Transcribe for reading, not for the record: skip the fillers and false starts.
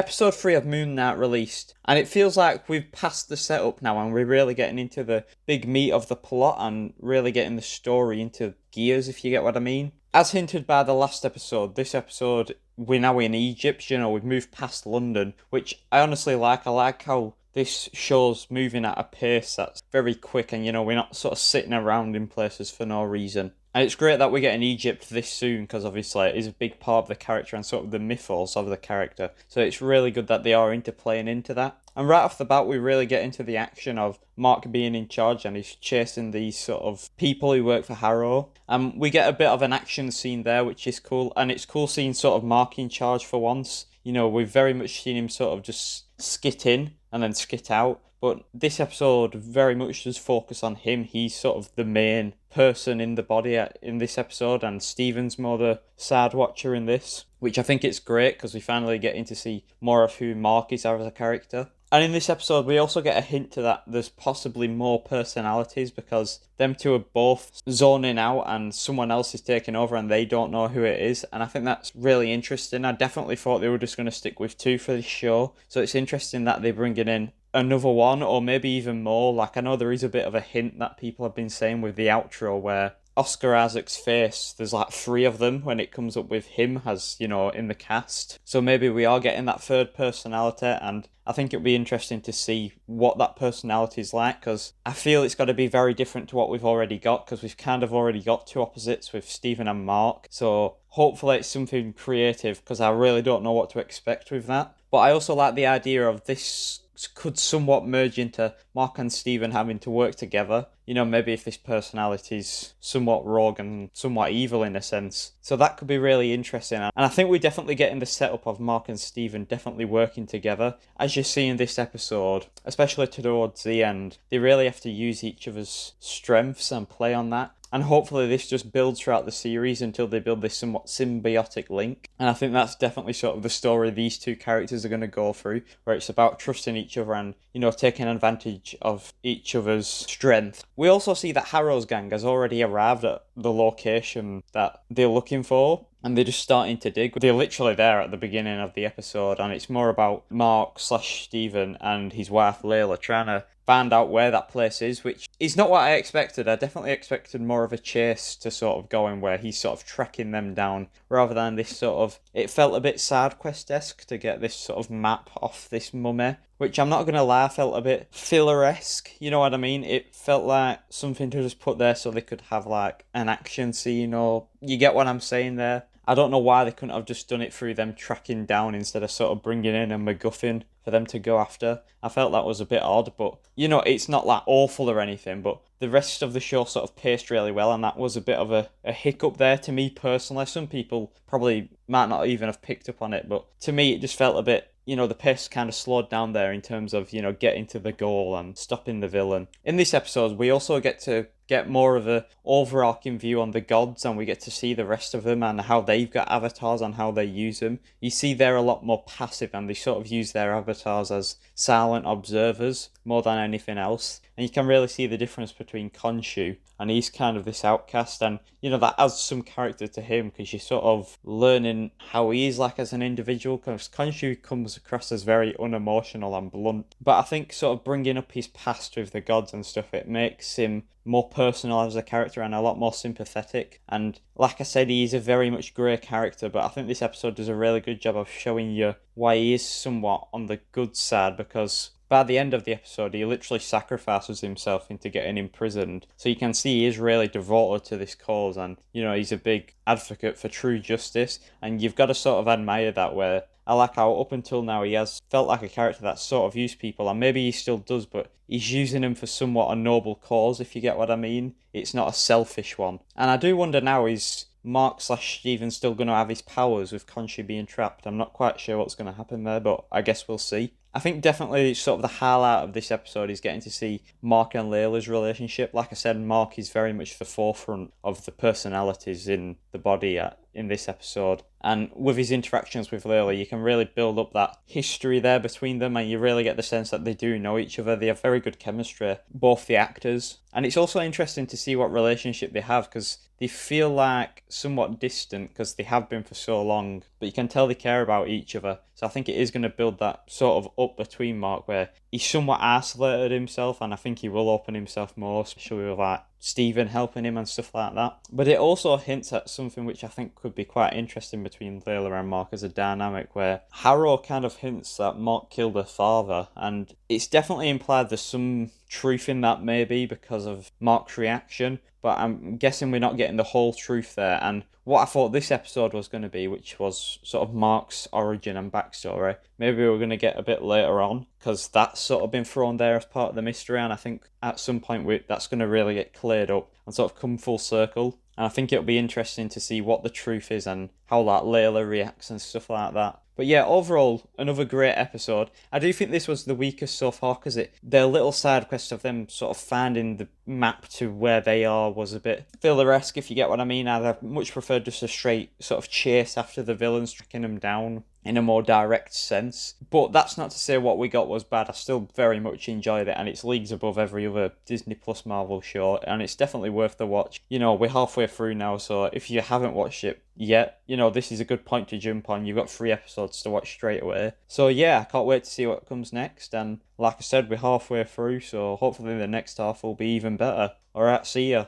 Episode 3 of Moon Knight released, and it feels like we've passed the setup now and we're really getting into the big meat of the plot and really getting the story into gears, if you get what I mean. As hinted by the last episode, this episode we're now in Egypt, we've moved past London, which I honestly like. I like how this show's moving at a pace that's very quick and, we're not sort of sitting around in places for no reason. And it's great that we're getting Egypt this soon because obviously it is a big part of the character and sort of the mythos of the character. So it's really good that they are playing into that. And right off the bat, we really get into the action of Mark being in charge and he's chasing these sort of people who work for Harrow. And we get a bit of an action scene there, which is cool. And it's cool seeing sort of Mark in charge for once. We've very much seen him sort of just skit in and then skit out. But this episode very much does focus on him. He's sort of the main person in the body in this episode, and Steven's more the side watcher in this, which I think it's great because we finally get to see more of who Mark is as a character. And in this episode, we also get a hint to that there's possibly more personalities because them two are both zoning out and someone else is taking over and they don't know who it is. And I think that's really interesting. I definitely thought they were just going to stick with two for this show. So it's interesting that they're bringing in another one or maybe even more. Like, I know there is a bit of a hint that people have been saying with the outro where Oscar Isaac's face, there's like 3 of them when it comes up with him as, in the cast. So maybe we are getting that third personality, and I think it'll be interesting to see what that personality is like, because I feel it's got to be very different to what we've already got, because we've kind of already got 2 opposites with Stephen and Mark. So hopefully it's something creative, because I really don't know what to expect with that. But I also like the idea of this could somewhat merge into Mark and Steven having to work together. Maybe if this personality's somewhat rogue and somewhat evil in a sense. So that could be really interesting. And I think we're definitely getting the setup of Mark and Steven definitely working together. As you see in this episode, especially towards the end, they really have to use each other's strengths and play on that. And hopefully this just builds throughout the series until they build this somewhat symbiotic link. And I think that's definitely sort of the story these 2 characters are going to go through, where it's about trusting each other and, taking advantage of each other's strength. We also see that Harrow's gang has already arrived at the location that they're looking for, and they're just starting to dig. They're literally there at the beginning of the episode, and it's more about Mark/Steven and his wife Layla trying to find out where that place is, which is not what I expected. I definitely expected more of a chase to sort of go in where he's sort of tracking them down, rather than this sort of... It felt a bit side quest-esque to get this sort of map off this mummy, which I'm not going to lie, felt a bit filler-esque, you know what I mean? It felt like something to just put there so they could have like an action scene, or you get what I'm saying there? I don't know why they couldn't have just done it through them tracking down instead of sort of bringing in a MacGuffin for them to go after. I felt that was a bit odd, but, it's not like awful or anything, but the rest of the show sort of paced really well, and that was a bit of a hiccup there to me personally. Some people probably might not even have picked up on it, but to me it just felt a bit... the pace kind of slowed down there in terms of, getting to the goal and stopping the villain. In this episode, we also get to get more of a overarching view on the gods, and we get to see the rest of them and how they've got avatars and how they use them. You see they're a lot more passive, and they sort of use their avatars as silent observers more than anything else. And you can really see the difference between Khonshu, and he's kind of this outcast, and that adds some character to him because you're sort of learning how he is like as an individual, because Khonshu comes across as very unemotional and blunt, but I think sort of bringing up his past with the gods and stuff, it makes him more personal as a character and a lot more sympathetic. And like I said, he's a very much grey character, but I think this episode does a really good job of showing you why he is somewhat on the good side, because by the end of the episode, he literally sacrifices himself into getting imprisoned. So you can see he is really devoted to this cause, and, he's a big advocate for true justice. And you've got to sort of admire that, where I like how up until now he has felt like a character that sort of used people, and maybe he still does, but he's using them for somewhat a noble cause, if you get what I mean. It's not a selfish one. And I do wonder now, is Mark/Steven still going to have his powers with Khonshu being trapped? I'm not quite sure what's going to happen there, but I guess we'll see. I think definitely sort of the highlight of this episode is getting to see Mark and Layla's relationship. Like I said, Mark is very much the forefront of the personalities in the body. in this episode. And with his interactions with Layla, you can really build up that history there between them, and you really get the sense that they do know each other. They have very good chemistry, both the actors. And it's also interesting to see what relationship they have, because they feel like somewhat distant because they have been for so long, but you can tell they care about each other. So I think it is going to build that sort of up between Mark, where he's somewhat isolated himself, and I think he will open himself more, especially with like Steven helping him and stuff like that. But it also hints at something which I think could be quite interesting between Layla and Mark as a dynamic, where Harrow kind of hints that Mark killed her father, and it's definitely implied there's some truth in that, maybe because of Mark's reaction, but I'm guessing we're not getting the whole truth there. And what I thought this episode was going to be, which was sort of Mark's origin and backstory, maybe we're going to get a bit later on, because that's sort of been thrown there as part of the mystery, and I think at some point that's going to really get cleared up and sort of come full circle. And I think it'll be interesting to see what the truth is and how that Layla reacts and stuff like that. But yeah, overall, another great episode. I do think this was the weakest so far, because their little side quest of them sort of finding the map to where they are was a bit filler-esque, if you get what I mean. I'd have much preferred just a straight sort of chase after the villains, tracking them down in a more direct sense. But that's not to say what we got was bad. I still very much enjoyed it, and it's leagues above every other Disney Plus Marvel show, and it's definitely worth the watch. You know, we're halfway through now, so if you haven't watched it yet, you know, this is a good point to jump on. You've got 3 episodes to watch straight away. So yeah, I can't wait to see what comes next, and like I said, we're halfway through, so hopefully the next half will be even better. Alright, see ya.